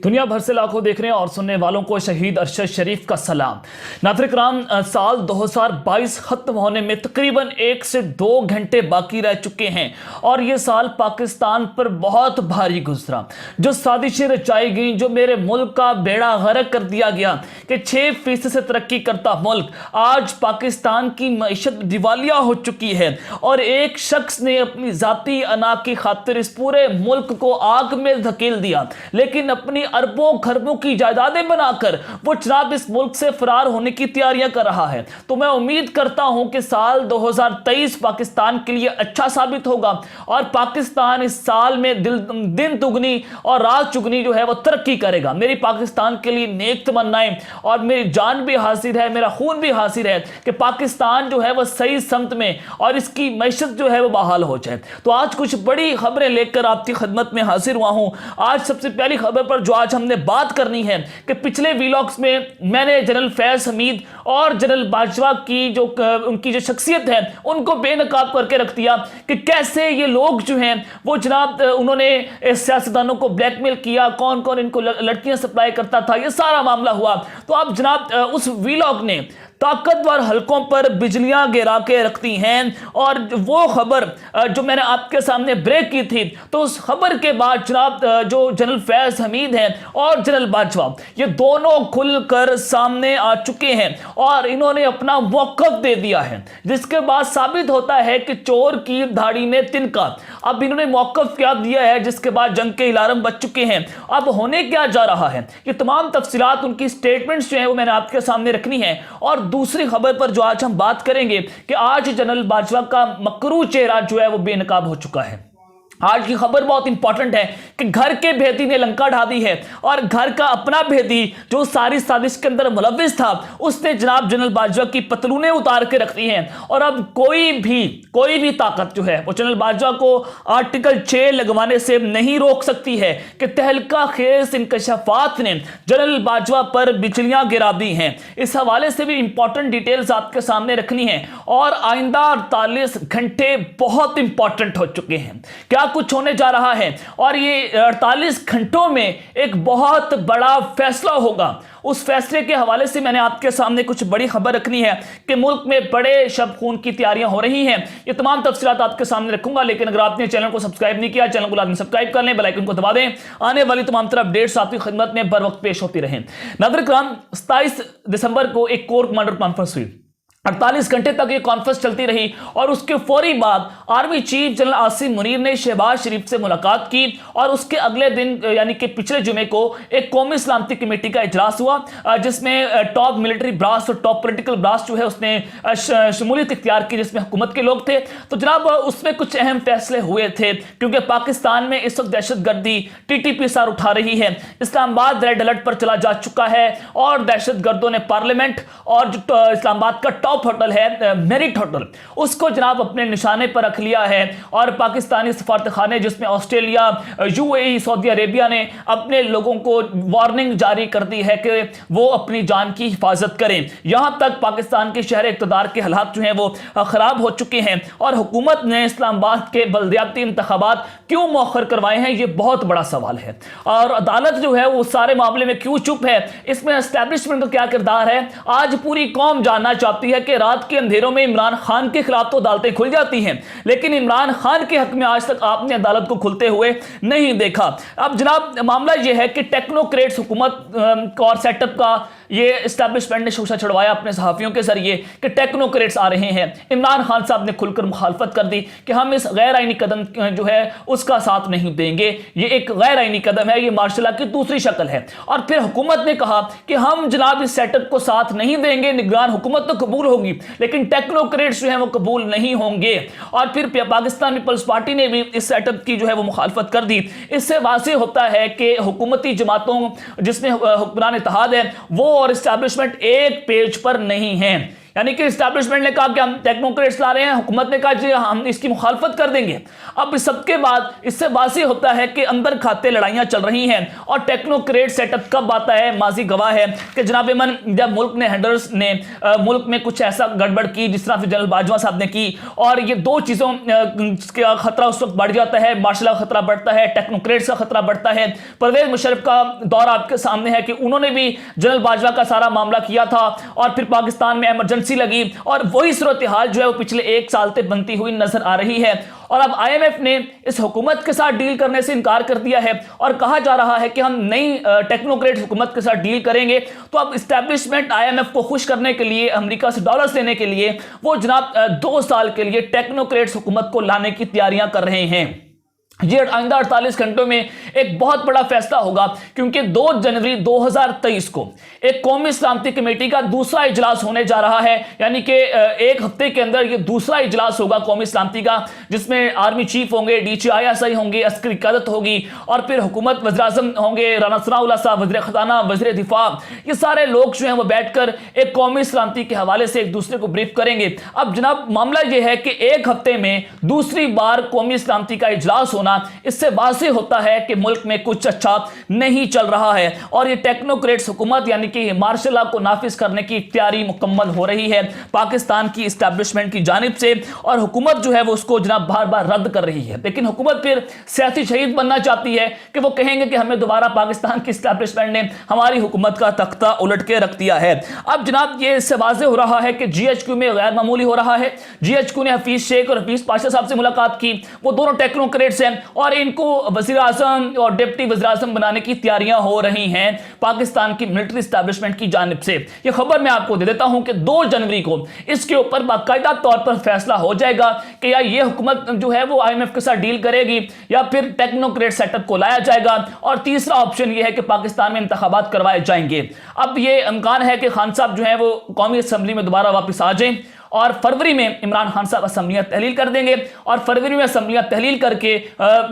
दुनिया भर से लाखों देखने और सुनने वालों को शहीद अरशद शरीफ का सलाम। नाज़रीन किराम, साल 2022 खत्म होने में तकरीबन 1 से 2 घंटे बाकी रह चुके हैं और ये साल पाकिस्तान पर बहुत भारी गुजरा। जो साजिशें रचाई गई, जो मेरे मुल्क का बेड़ा गर्क कर दिया गया कि 6% से तरक्की करता मुल्क आज पाकिस्तान की मईशत दिवालिया हो चुकी है और एक शख्स ने अपनी जाती अना की खातिर इस पूरे मुल्क को आग में धकेल दिया, लेकिन अपनी अरबों खरबों की जायदादें बनाकर वो जनाब इस मुल्क से फरार होने की तैयारियां कर रहा है। तो मैं उम्मीद करता हूं कि साल 2023 पाकिस्तान के लिए अच्छा साबित होगा और पाकिस्तान इस साल में दिन दुगनी और रात चुगनी जो है वो तरक्की करेगा। मेरी पाकिस्तान के लिए नेक तमन्नाएं और मेरी जान भी हासिल है, मेरा खून भी हासिल है कि पाकिस्तान जो है वो सही समत में और इसकी मैशत जो है वो बहाल हो जाए। तो आज कुछ बड़ी खबरें लेकर आपकी खिदमत में हाजिर हुआ हूं। आज सबसे पहली खबर पर जो आज हमने बात करनी है कि पिछले वीलॉग्स में मैंने जनरल फैज हमीद और जनरल बाजवा की जो उनकी जो शख्सियत है उनको बेनकाब करके रख दिया कि कैसे ये लोग जो हैं वो जनाब उन्होंने सियासतदानों को ब्लैकमेल किया, कौन कौन इनको लड़कियां सप्लाई करता था, ये सारा मामला हुआ। तो अब जनाब उस वीलॉग ने ताकतवर हलकों पर बिजलियां गिरा के रखती हैं और वो खबर जो मैंने आपके सामने ब्रेक की थी, तो उस खबर के बाद जनाब जो जनरल फैज हमीद हैं और जनरल बाजवा ये दोनों खुलकर सामने आ चुके हैं और इन्होंने अपना मौक़िफ़ दे दिया है, जिसके बाद साबित होता है कि चोर की दाढ़ी में तिनका। अब इन्होंने मौक़िफ़ क्या दिया है जिसके बाद जंग के अलार्म बज चुके हैं। अब होने क्या जा रहा है, ये तमाम तफसीलात उनकी स्टेटमेंट्स जो है वो मैंने आपके सामने रखनी है। और दूसरी खबर पर जो आज हम बात करेंगे कि आज जनरल बाजवा का मकरू चेहरा जो है वो बेनकाब हो चुका है। आज की खबर बहुत इंपॉर्टेंट है कि घर के भेदी ने लंका ढा दी है और घर का अपना भेदी जो सारी साजिश के अंदर मुलव्विस था उसने जनाब जनरल बाजवा की पतलूनें उतार के रख दी हैं और अब कोई भी ताकत जो है वो जनरल बाजवा को आर्टिकल 6 लगवाने से नहीं रोक सकती है कि तहलका खेज इंकशाफात ने जनरल बाजवा पर बिजलियां गिरा दी हैं। इस हवाले से भी इंपॉर्टेंट डिटेल्स आपके सामने रखनी है और आइंदा 48 घंटे बहुत इंपॉर्टेंट हो चुके हैं। क्या कुछ होने जा रहा है और ये 48 घंटों में एक बहुत बड़ा फैसला होगा। उस फैसले के हवाले से मैंने आपके सामने कुछ बड़ी खबर रखनी है कि मुल्क में बड़े शब खून की तैयारियां हो रही हैं। ये तमाम तफसीलात आपके सामने रखूंगा, लेकिन अगर आपने चैनल को सब्सक्राइब नहीं किया, चैनल को लाजमी सब्सक्राइब कर लें, बेल आइकन को दबा दें। आने वाली तमाम तरह अपडेट्स आपकी खिदमत में बर वक्त पेश होती रहें। नाज़रीन किराम, 27 दिसंबर को एक कोर कमांडर कॉन्फ्रेंस हुई। 48 घंटे तक ये कॉन्फ्रेंस चलती रही और उसके फौरी बाद army chief general Asim Munir ने शहबाज शरीफ से मुलाकात की और उसके अगले दिन यानी कि पिछले जुमे को एक कौमी सलामती कमेटी का इजलास हुआ जिसमें टॉप मिलिट्री ब्रास और टॉप पॉलिटिकल ब्रास जो है उसने शमूलियत इख्तियार की, जिसमें हुकूमत के लोग थे। तो जनाब उसमें कुछ अहम फैसले हुए थे क्योंकि पाकिस्तान में इस वक्त दहशतगर्दी TTP सर उठा रही है। इस्लामाबाद रेड अलर्ट पर चला जा चुका है और दहशतगर्दों ने पार्लियामेंट और जो इस्लामाबाद का टॉप होटल है मेरिट होटल उसको जनाब अपने निशाने पर रख लिया है और पाकिस्तानी सफारतखाने जिसमें ऑस्ट्रेलिया, UAE, सऊदी अरेबिया ने अपने लोगों को वार्निंग जारी कर दी है कि वो अपनी जान की हिफाजत करें। यहां तक पाकिस्तान के शहर इक़्तिदार के हालात जो हैं वो खराब हो चुके हैं और हुकूमत ने इस्लामाबाद के बल्दियाती इंतखाबात क्यों मौखर करवाए हैं, ये बहुत बड़ा सवाल है। और अदालत जो है वो सारे मामले में क्यों चुप है, इसमें एस्टैब्लिशमेंट का क्या किरदार है, आज पूरी कौम जानना चाहती है कि रात के अंधेरों में इमरान खान के खिलाफ तो अदालतें खुल जाती हैं, लेकिन इमरान खान के हक में आज तक आपने अदालत को खुलते हुए नहीं देखा। अब जनाब मामला यह है कि टेक्नोक्रेट्स हुकूमत और सेटअप का ये एस्टैब्लिशमेंट ने शोशा छुड़वाया अपने सहाफियों के जरिए कि टेक्नोक्रेट्स आ रहे हैं। इमरान खान साहब ने खुलकर मुखालफत कर दी कि हम इस गैर आईनी कदम जो है उसका साथ नहीं देंगे, ये एक गैर आईनी कदम है, ये मार्शल लॉ की दूसरी शक्ल है। और फिर हुकूमत ने कहा कि हम जनाब इस सेटअप को साथ नहीं देंगे, निगरान हुकूमत तो कबूल होगी लेकिन टेक्नोक्रेट्स जो है वो कबूल नहीं होंगे। और फिर पाकिस्तान पीपल्स पार्टी ने भी इस सेटअप की जो है वो मुखालफत कर दी। इससे वाज़ेह होता है कि हुकूमती जमातों जिसमें हुक्मरान इत्तेहाद है वो और एस्टैब्लिशमेंट एक पेज पर नहीं है। यानी कि एस्टैब्लिशमेंट ने कहा कि हम टेक्नोक्रेट्स ला रहे हैं, हुकूमत ने कहा कि हम इसकी मुखालफत कर देंगे। अब इस सबके बाद इससे वाज़ेह होता है कि अंदर खाते लड़ाइयां चल रही हैं और टेक्नोक्रेट सेटअप कब आता है, माजी गवाह है कि जनाब मन जब मुल्क ने हेडर्स ने मुल्क में कुछ ऐसा गड़बड़ की जिस तरह से जनरल बाजवा साहब ने की, और ये दो चीज़ों का खतरा उस वक्त बढ़ जाता है, मार्शल का खतरा बढ़ता है, टेक्नोक्रेट्स का खतरा बढ़ता है। परवेज मुशर्रफ का दौर आपके सामने है कि उन्होंने भी जनरल बाजवा का सारा मामला किया था और फिर पाकिस्तान में इमरजेंसी लगी और वही सूरत हाल जो है वो पिछले 1 साल से बनती हुई नजर आ रही है। और अब IMF ने इस हुकूमत के साथ डील करने से इनकार कर दिया है और कहा जा रहा है कि हम नई टेक्नोक्रेट हुकूमत के साथ डील करेंगे। तो अब इस्टेब्लिशमेंट IMF को खुश करने के लिए, अमेरिका से डॉलर्स लेने के लिए वो जनाब 2 साल के लिए टेक्नोक्रेट्स हुकूमत को लाने की तैयारियां कर रहे हैं। ये आइंदा 48 घंटों में एक बहुत बड़ा फैसला होगा, क्योंकि 2 जनवरी 2023 को एक कौमी सलामती कमेटी का दूसरा इजलास होने जा रहा है। यानी कि 1 हफ्ते के अंदर ये दूसरा इजलास होगा कौमी सलामती का, जिसमें आर्मी चीफ होंगे, DGI होंगे, अस्करी क़यादत होगी और फिर हुकूमत वज़ीर-ए-आज़म होंगे, राना सनाउल्लाह साहब वज़ीर ख़ज़ाना, वज़ीर दिफा, ये सारे लोग जो हैं वो बैठकर एक कौमी सलामती के हवाले से एक दूसरे को ब्रीफ करेंगे। अब जनाब मामला ये है कि 1 हफ्ते में दूसरी बार कौमी सलामती का इजलास होना, इससे वाज़ेह होता है कि मुल्क में कुछ अच्छा नहीं चल रहा है और ये टेक्नोक्रेट्स हुकूमत यानी कि मार्शल लॉ को नाफिज करने की तैयारी मुकम्मल हो रही है पाकिस्तान की इस्टेब्लिशमेंट की जानिब से, और हुकूमत जो है वो उसको जनाब बार बार रद्द कर रही है। लेकिन हुकूमत फिर सियासी शहीद बनना चाहती है कि वो कहेंगे कि हमें दोबारा पाकिस्तान की इस्टेब्लिशमेंट ने हमारी हुकूमत का तख्ता उलट के रख दिया है। अब जनाब ये इससे वाज़ेह हो रहा है कि GHQ में गैर मामूली हो रहा है। GHQ ने हफीज शेख और हफीज पाशा साहब से मुलाकात की, वो दोनों टेक्नोक्रेट्स हैं और इनको वज़ीर-ए-आज़म और डिप्टी वज़ीर-ए-आज़म बनाने की तैयारियां हो रही हैं पाकिस्तान की मिलिट्री एस्टैब्लिशमेंट की जानिब से। यह खबर मैं आपको दे देता हूं कि 2 जनवरी को इसके ऊपर बाकायदा तौर पर फैसला हो जाएगा कि या ये हुकूमत जो है वो IMF के साथ डील करेगी या फिर टेक्नोक्रेट सेटअप को लाया जाएगा, और तीसरा ऑप्शन यह है कि पाकिस्तान में इंतखाबात करवाए जाएंगे। अब ये इम्कान है कि खान साहब जो है वो कौमी असम्बली में दोबारा वापस आ जाएं और फरवरी में इमरान खान साहब असम्बलियां तहलील कर देंगे और फरवरी में असम्बलियां तहलील करके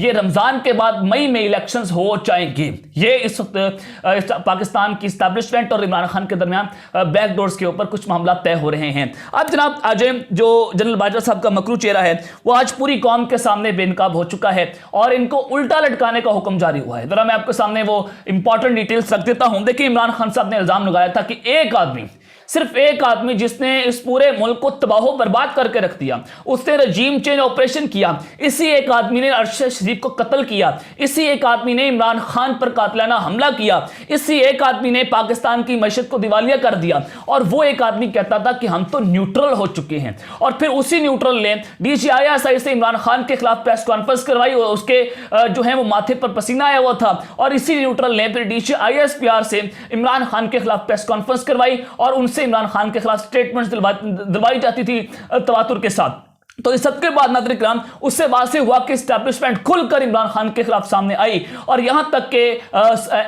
ये रमज़ान के बाद मई में इलेक्शंस हो जाएंगे। ये इस वक्त पाकिस्तान की इस्टेब्लिशमेंट और इमरान खान के दरमियान बैकडोर्स के ऊपर कुछ मामला तय हो रहे हैं। अब जनाब आज जो जनरल बाजवा साहब का मकरू चेहरा है वो आज पूरी कौम के सामने बेनकाब हो चुका है और इनको उल्टा लटकाने का हुक्म जारी हुआ है। जरा मैं आपके सामने वो इंपॉर्टेंट डिटेल्स रख देता हूं। देखिए, इमरान खान साहब ने इल्जाम लगाया था कि एक आदमी, सिर्फ एक आदमी जिसने इस पूरे मुल्क को तबाह बर्बाद करके रख दिया, उसने रजीम चेंज ऑपरेशन किया, इसी एक आदमी ने अरशद शरीफ को कत्ल किया, इसी एक आदमी ने इमरान खान पर कातिलाना हमला किया, इसी एक आदमी ने पाकिस्तान की मईशत को दिवालिया कर दिया। और वो एक आदमी कहता था कि हम तो न्यूट्रल हो चुके हैं, और फिर उसी न्यूट्रल ने DGI से इमरान खान के खिलाफ प्रेस कॉन्फ्रेंस करवाई और उसके जो है वो माथे पर पसीना आया हुआ था, और इसी न्यूट्रल ने फिर DGI से इमरान खान के खिलाफ प्रेस कॉन्फ्रेंस करवाई और उनसे इमरान खान के खिलाफ स्टेटमेंट्स दिलवाई जाती थी तवातुर के साथ। तो इस सबके बाद नाज़रीन किराम उससे वाज़ेह हुआ कि एस्टैब्लिशमेंट खुलकर इमरान खान के खिलाफ सामने आई, और यहां तक कि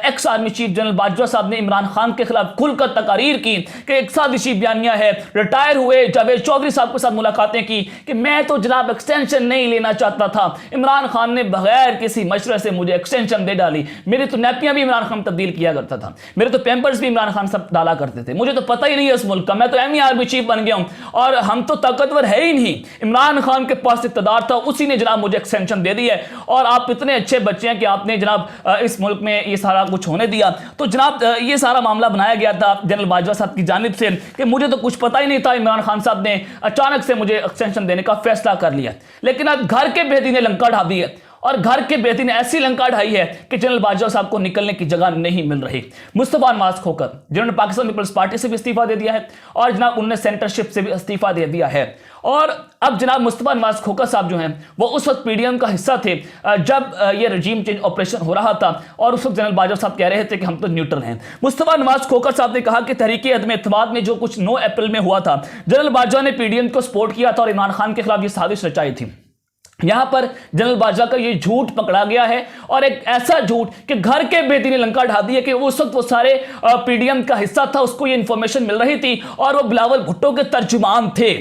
ex army chief general Bajwa साहब ने इमरान खान के खिलाफ खुलकर तकारीर की कि एक साजिशी बयानिया है। रिटायर हुए जावेद चौधरी साहब के साथ मुलाकातें की कि मैं तो जनाब एक्सटेंशन नहीं लेना चाहता था, इमरान खान ने बगैर किसी मशवरे से मुझे एक्सटेंशन दे डाली, मेरी तो नैपियां भी इमरान खान तब्दील किया करता था, मेरे तो पैम्पर्स भी इमरान खान सब डाला करते थे, मुझे तो पता ही नहीं है इस मुल्क का, मैं तो एम आर्मी चीफ बन गया हूं और हम तो ताकतवर है ही नहीं। इमरान खान के पास इक़्तिदार था, उसी ने जनाब मुझे एक्सटेंशन दे दी है, और आप इतने अच्छे बच्चे हैं कि आपने जनाब इस मुल्क में ये सारा कुछ होने दिया। तो जनाब ये सारा मामला बनाया गया था जनरल बाजवा साहब की जानिब से कि मुझे तो कुछ पता ही नहीं था, इमरान खान साहब ने अचानक से मुझे एक्सटेंशन देने का फैसला कर लिया। लेकिन अब घर के बेदी ने लंका ढा दी है, और घर के बेदी ने ऐसी लंका ढाई है कि जनरल बाजवा साहब को निकलने की जगह नहीं मिल रही। मुस्तफा नवाज खोखर जिन्होंने पाकिस्तान पीपल्स पार्टी से भी इस्तीफा दे दिया है और जनाब उन्होंने सेंटरशिप से भी इस्तीफा दे दिया है, और अब जनाब मुस्तफा नवाज खोखर साहब जो हैं वो उस वक्त PDM का हिस्सा थे जब ये रजीम चेंज ऑपरेशन हो रहा था, और उस वक्त जनरल बाजवा साहब कह रहे थे कि हम तो न्यूट्रल हैं। मुस्तफा नवाज खोखर साहब ने कहा कि तहरीक अदम एतमाद में जो कुछ 9 अप्रैल में हुआ था, जनरल बाजवा ने PDM को सपोर्ट किया था और इमरान खान के खिलाफ ये साजिश रचाई थी। यहां पर जनरल बाजवा का ये झूठ पकड़ा गया है, और एक ऐसा झूठ कि घर के बेदी ने लंका ढा दी है कि उस वक्त वो सारे PDM का हिस्सा था, उसको ये इंफॉर्मेशन मिल रही थी और वो बिलावल भुट्टो के तर्जुमान थे।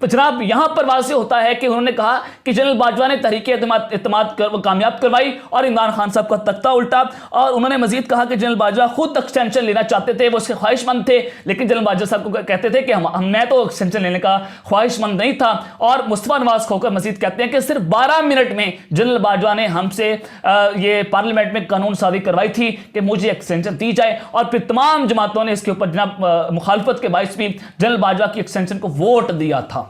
तो जनाब यहां पर वाज़ेह होता है कि उन्होंने कहा कि जनरल बाजवा ने तहरीक-ए-इत्तेमाद कामयाब करवाई और इमरान खान साहब का तख्ता उल्टा। और उन्होंने मजीद कहा कि जनरल बाजवा खुद एक्सटेंशन लेना चाहते थे, वो उसके ख्वाहिशमंद थे, लेकिन जनरल बाजवा साहब को कहते थे कि मैं तो एक्सटेंशन लेने का ख्वाहिशमंद नहीं था। और मुस्तफा नवाज खोकर मजीद कहते हैं कि सिर्फ 12 मिनट में जनरल बाजवा ने हमसे ये पार्लियामेंट में कानून साजी करवाई थी कि मुझे एक्सटेंशन दी जाए, और फिर तमाम जमातों ने इसके ऊपर जनाब मुखालफत के बायस भी जनरल बाजवा की एक्सटेंशन को वोट दिया था।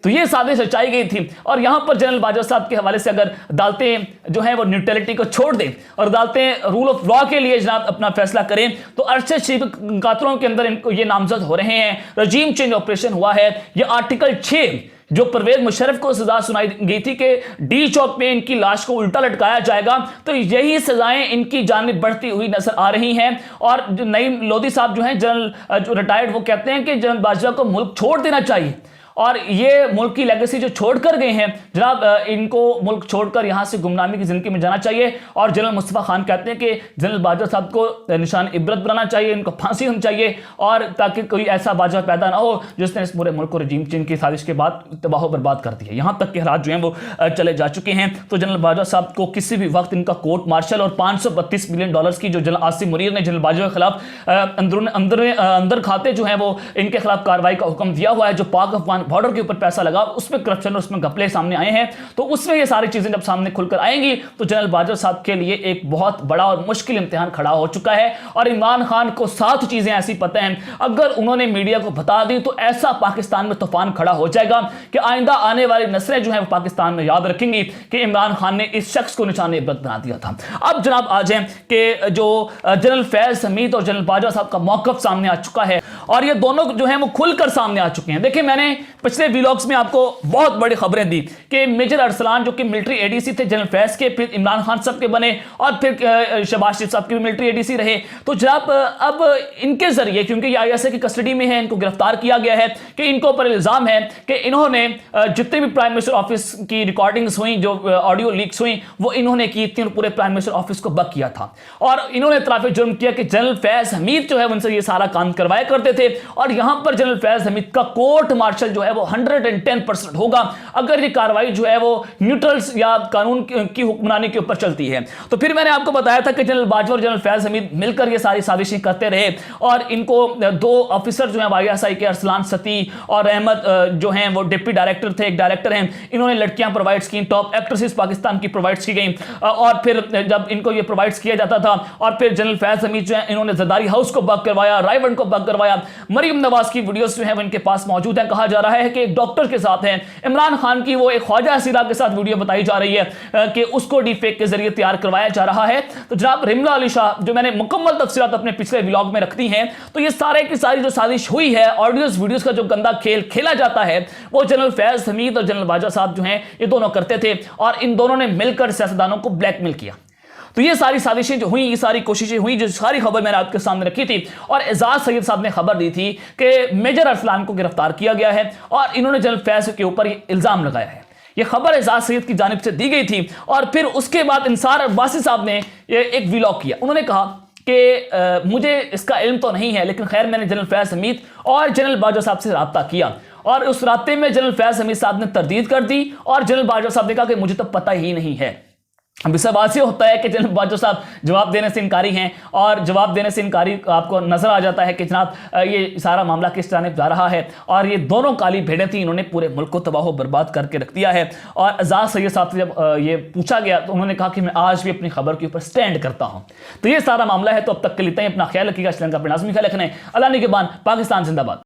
तो ये साजिश रचाई गई थी। और यहां पर जनरल बाजवा साहब के हवाले से अगर अदालतें जो हैं वो न्यूट्रलिटी को छोड़ दें और अदालतें रूल ऑफ लॉ के लिए जनाब अपना फैसला करें, तो अरशद शरीफ कातलों के अंदर इनको ये नामजद हो रहे हैं, रजीम चेंज ऑपरेशन हुआ है। ये आर्टिकल 6 जो परवेज मुशर्रफ को सजा सुनाई गई थी कि डी चौक में इनकी लाश को उल्टा लटकाया जाएगा, तो यही सजाएं इनकी जानिब बढ़ती हुई नजर आ रही हैं। और जो नईम लोधी साहब जो हैं जनरल जो रिटायर्ड, वो कहते हैं कि जनरल बाजवा को मुल्क छोड़ देना चाहिए, और ये मुल्क की लेगेसी जो छोड़कर गए हैं जनाब, इनको मुल्क छोड़कर यहां से गुमनामी की जिंदगी में जाना चाहिए। और जनरल मुस्तफा खान कहते हैं कि जनरल बाजवा साहब को निशान इबरत बनाना चाहिए, इनको फांसी होनी चाहिए, और ताकि कोई ऐसा बाजवा पैदा ना हो जिसने इस पूरे मुल्क को रजीम चेंज की साजिश के बाद तबाह बर्बाद कर दिया। यहां तक के हालात जो हैं वो चले जा चुके हैं। तो जनरल बाजवा साहब को किसी भी वक्त इनका कोर्ट मार्शल और $532 मिलियन की जो जनरल आसिम मुनीर ने जनरल बाजवा के खिलाफ अंदर खाते जो है वो इनके खिलाफ कार्रवाई का हुक्म दिया हुआ है, जो पाक अफगान बॉर्डर के ऊपर पैसा लगा, उसमें करप्शन और उसमें घपले सामने आए हैं। तो उसमें ये सारी चीजें जब सामने खुलकर आएंगी तो जनरल बाजवा साहब के लिए एक बहुत बड़ा और मुश्किल इम्तिहान खड़ा हो चुका है। और इमरान खान को 7 चीजें ऐसी पता हैं, अगर उन्होंने मीडिया को बता दी तो ऐसा पाकिस्तान में तूफान खड़ा हो जाएगा कि आइंदा आने वाली नस्लें जो है वो पाकिस्तान में याद रखेंगी कि इमरान खान ने इस शख्स को निशाने इबरत बना दिया था। अब जनाब आ जाए कि जो जनरल फैज हमीद और जनरल बाजवा साहब का मौकफ सामने आ चुका है, और ये दोनों जो है वो खुलकर सामने आ चुके हैं। देखिए, मैंने पिछले व्लॉग्स में आपको बहुत बड़ी खबरें दी कि मेजर अरसलान जो कि मिलिट्री एडीसी थे जनरल फैज के, फिर इमरान खान साहब के बने, और फिर शहबाज शरीफ साहब के भी मिलिट्री एडीसी रहे। तो जनाब अब इनके जरिए, क्योंकि ये आईएसआई की कस्टडी में है, इनको गिरफ्तार किया गया है, कि इनको पर इल्जाम है कि इन्होंने जितने भी प्राइम मिनिस्टर ऑफिस की रिकॉर्डिंग्स हुई, जो ऑडियो लीक्स हुई, वो इन्होंने की थी और पूरे प्राइम मिनिस्टर ऑफिस को बक किया था। और इन्होंने इतराफ़ जुर्म किया कि जनरल फैज हमीद जो है उनसे ये सारा काम करवाया करते थे। और यहां पर जनरल फैज हमीद का कोर्ट मार्शल जो है वो 110% होगा अगर ये कार्रवाई जो है वो न्यूट्रल्स या कानून की हुक्मरानी के ऊपर चलती है। तो फिर मैंने आपको बताया था कि जनरल बाजवा और जनरल फैज हमीद मिलकर ये सारी साजिशें करते रहे, और इनको 2 ऑफिसर जो हैं आईएसआई के, अरसलान सती और अहमद जो हैं वो डिप्टी डायरेक्टर थे, एक डायरेक्टर हैं, इन्होंने लड़कियां प्रोवाइड की, टॉप एक्ट्रेसेस पाकिस्तान की प्रोवाइड की गई। और फिर जब इनको ये प्रोवाइड किया जाता था, और फिर जनरल फैज हमीद जो है इन्होंने जरदारी हाउस को बक करवाया, रायवन को बक करवाया। मरियम नवाज की वीडियोस जो है वो इनके पास मौजूद है। कहा जा रहा है कि एक डॉक्टर के साथ है, इमरान खान की वो एक ख्वाजा हसीरा के साथ वीडियो बताई जा रही है कि उसको डीफेक के जरिए तैयार करवाया जा रहा है। तो जनाब रिमला अली शाह, जो मैंने मुकम्मल तफसीलात अपने पिछले व्लॉग में रखती हैं, तो ये सारे की सारी जो साजिश हुई है, ऑडियोस वीडियोस का जो गंदा खेल खेला जाता है, वो जनरल फैज हमीद और जनरल बाजवा साहब जो हैं ये दोनों करते थे, और इन दोनों ने मिलकर सियासतदानों को ब्लैकमेल किया। तो ये सारी साजिशें जो हुई, ये सारी कोशिशें हुई, जो सारी खबर मैंने आपके सामने रखी थी। और एजाज सैयद साहब ने खबर दी थी कि मेजर अरसलान को गिरफ्तार किया गया है, और इन्होंने जनरल फैज के ऊपर इल्जाम लगाया है। ये खबर एजाज सैयद की जानिब से दी गई थी। और फिर उसके बाद इंसार अब्बासी साहब ने एक व्लॉग किया। उन्होंने कहा कि मुझे इसका इल्म तो नहीं है, लेकिन खैर मैंने जनरल फैज हमीद और जनरल बाजवा साहब से रब्ता किया, और उस रास्ते में जनरल फैज हमीद साहब ने तरदीद कर दी, और जनरल बाजवा साहब ने कहा कि मुझे तो पता ही नहीं है। अब इससे वाज़ेह होता है कि जनरल बाजवा साहब जवाब देने से इनकारी हैं, और जवाब देने से इनकारी आपको नजर आ जाता है कि जनाब ये सारा मामला किस जानिब जा रहा है। और ये दोनों काली भेड़ें थी, इन्होंने पूरे मुल्क को तबाह बर्बाद करके रख दिया है। और एजाज सैयद साहब से जब ये पूछा गया तो उन्होंने कहा कि मैं आज भी अपनी खबर के ऊपर स्टैंड करता हूँ। तो ये सारा मामला है। तो अब तक के लिए अपना ख्याल रखिएगा, श्रीलंका पर नाज़मी ख्याल रखने, अल्लाह निगहबान, पाकिस्तान जिंदाबाद।